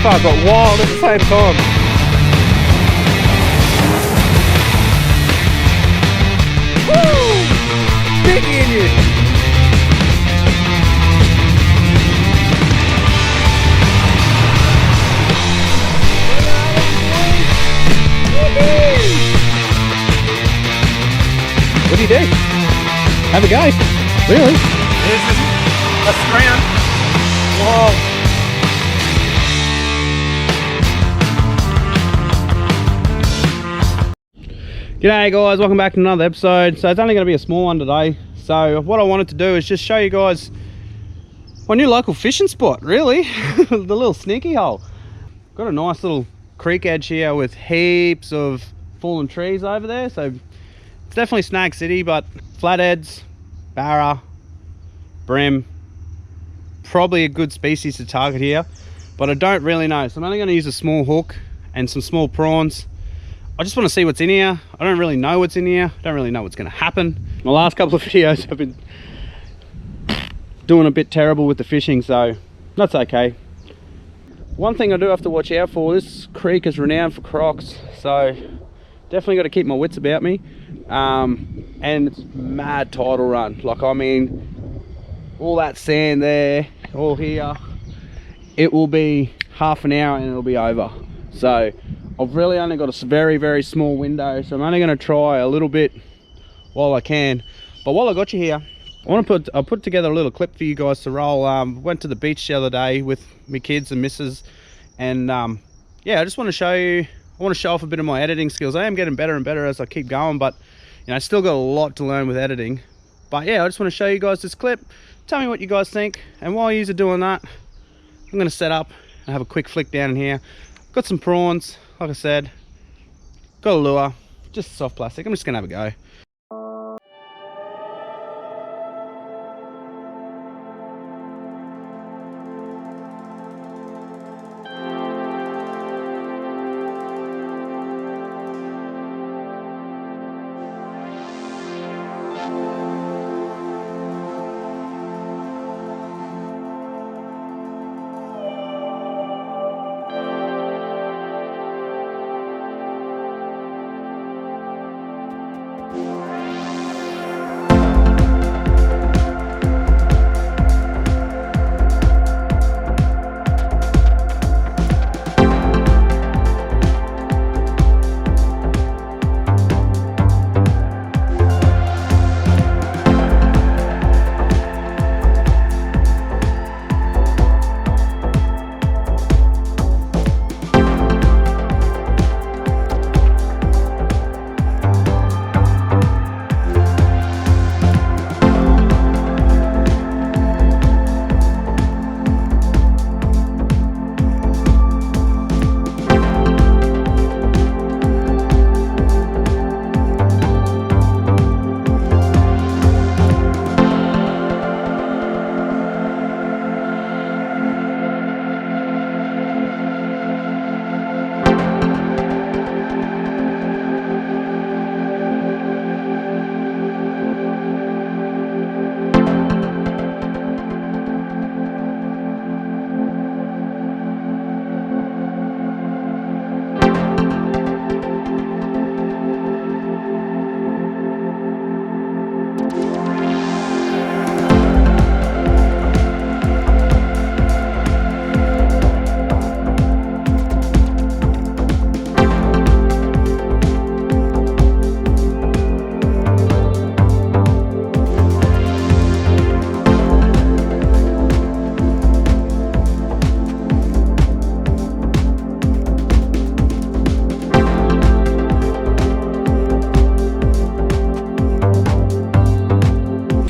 far got wild at the same time. Woo! Sticky in you. What do you do? Have a go. Really? This is a scram. Whoa. G'day guys, welcome back to another episode. So it's only going to be a small one today. So what I wanted to do is just show you guys my new local fishing spot, really. The little sneaky hole. Got a nice little creek edge here with heaps of fallen trees over there. So it's definitely Snag City, but flatheads, barra, bream, probably a good species to target here, but I don't really know. So I'm only going to use a small hook and some small prawns. I just want to see what's in here. I don't really know what's in here. I don't really know what's going to happen. My last couple of videos I've been doing a bit terrible with the fishing, so that's okay. One thing I do have to watch out for, this creek is renowned for crocs, so definitely got to keep my wits about me. And it's mad tidal run. Like, I mean, all that sand there, all here, it will be half an hour and it'll be over. So I've really only got a very, very small window, so I'm only going to try a little bit while I can. But while I got you here, I put together a little clip for you guys to roll. Went to the beach the other day with my kids and missus, and yeah, I just want to show you. I want to show off a bit of my editing skills. I am getting better and better as I keep going, but you know, I still got a lot to learn with editing. But yeah, I just want to show you guys this clip. Tell me what you guys think, and while you're doing that, I'm going to set up and have a quick flick down in here. Got some prawns, like I said, got a lure, just soft plastic. I'm just gonna have a go.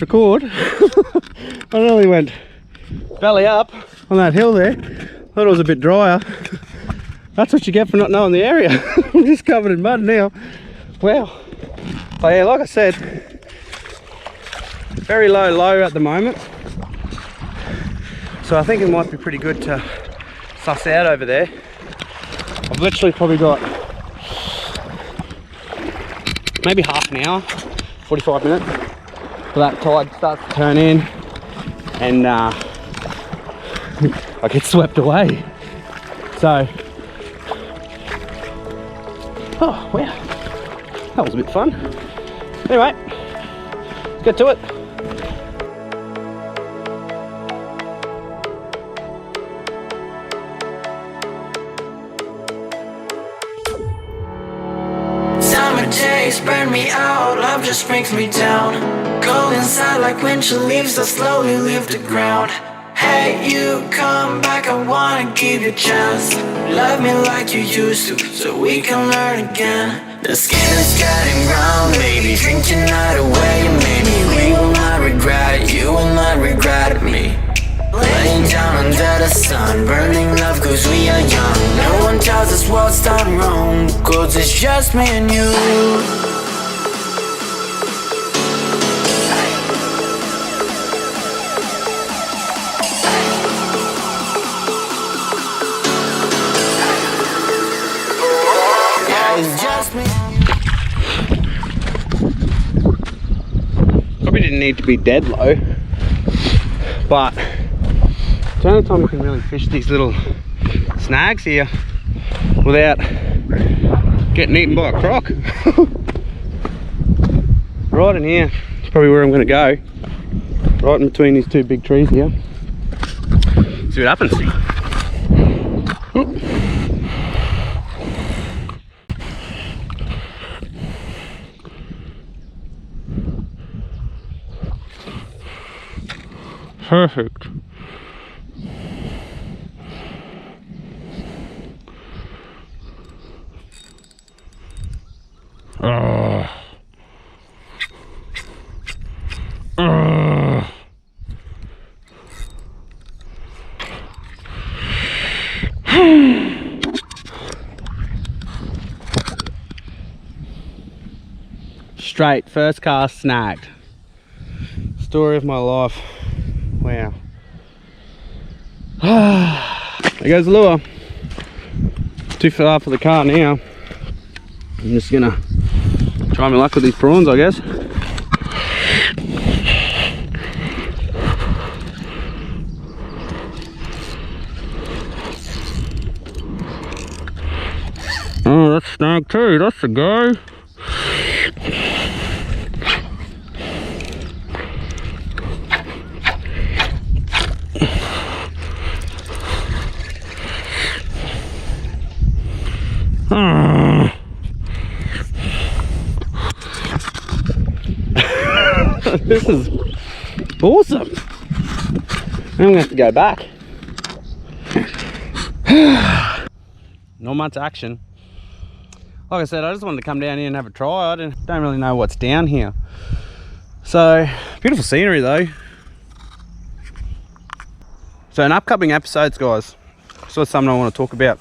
Record. I nearly went belly up on that hill there. Thought it was a bit drier. That's what you get for not knowing the area. I'm just covered in mud now. Wow. But yeah, like I said, very low at the moment. So I think it might be pretty good to suss out over there. I've literally probably got maybe half an hour, 45 minutes, till that tide starts to turn in and I get swept away. So, oh wow, that was a bit fun. Anyway, let's get to it. Summer days burn me out, love just brings me down. Go inside like winter leaves that slowly leave the ground. Hey, you come back, I wanna give you a chance. Love me like you used to, so we can learn again. The skin is getting brown, baby, drink your night away. Maybe we will not regret it, you will not regret me. Laying down under the sun, burning love cause we are young. No one tells us what's done wrong, cause it's just me and you. It's just me. Probably didn't need to be dead low, but it's the only time I can really fish these little snags here without getting eaten by a croc. Right in here is probably where I'm going to go, right in between these two big trees here. See what happens. Perfect. Straight, first cast snagged. Story of my life. Wow. There goes the lure. Too far for the car now. I'm just gonna try my luck with these prawns, I guess. Oh, that's snag too. That's the go. This is awesome. I'm gonna have to go back. Not much action. Like I said, I just wanted to come down here and have a try. I don't really know what's down here. So, beautiful scenery though. So in upcoming episodes, guys, so it's something I want to talk about.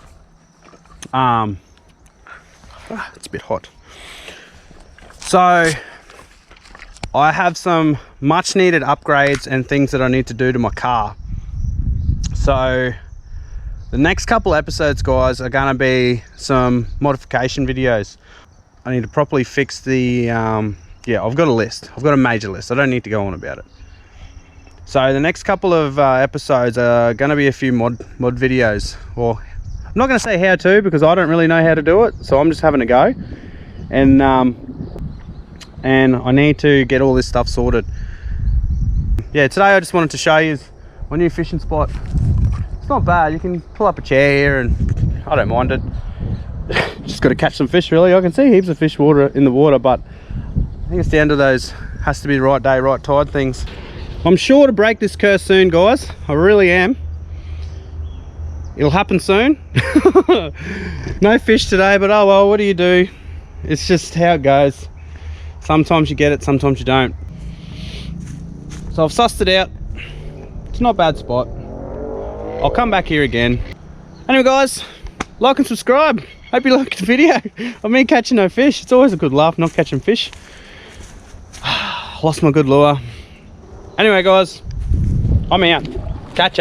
It's a bit hot. So I have some much needed upgrades and things that I need to do to my car. So the next couple episodes, guys, are going to be some modification videos. I need to properly fix the yeah, I've got a list. I've got a major list. I don't need to go on about it. So the next couple of episodes are going to be a few mod videos. Well, I'm not going to say how to, because I don't really know how to do it, so I'm just having a go. And I need to get all this stuff sorted. Yeah, today I just wanted to show you my new fishing spot. It's not bad. You can pull up a chair here and I don't mind it. Just got to catch some fish, really. I can see heaps of fish in the water, but I think it's down to those has to be the right day, right tide things. I'm sure to break this curse soon, guys. I really am. It'll happen soon. No fish today, but oh well, what do you do? It's just how it goes. Sometimes you get it, sometimes you don't. So I've sussed it out. It's not a bad spot. I'll come back here again. Anyway, guys, like and subscribe. Hope you liked the video of me catching no fish. It's always a good laugh not catching fish. Lost my good lure. Anyway, guys, I'm out. Catch ya.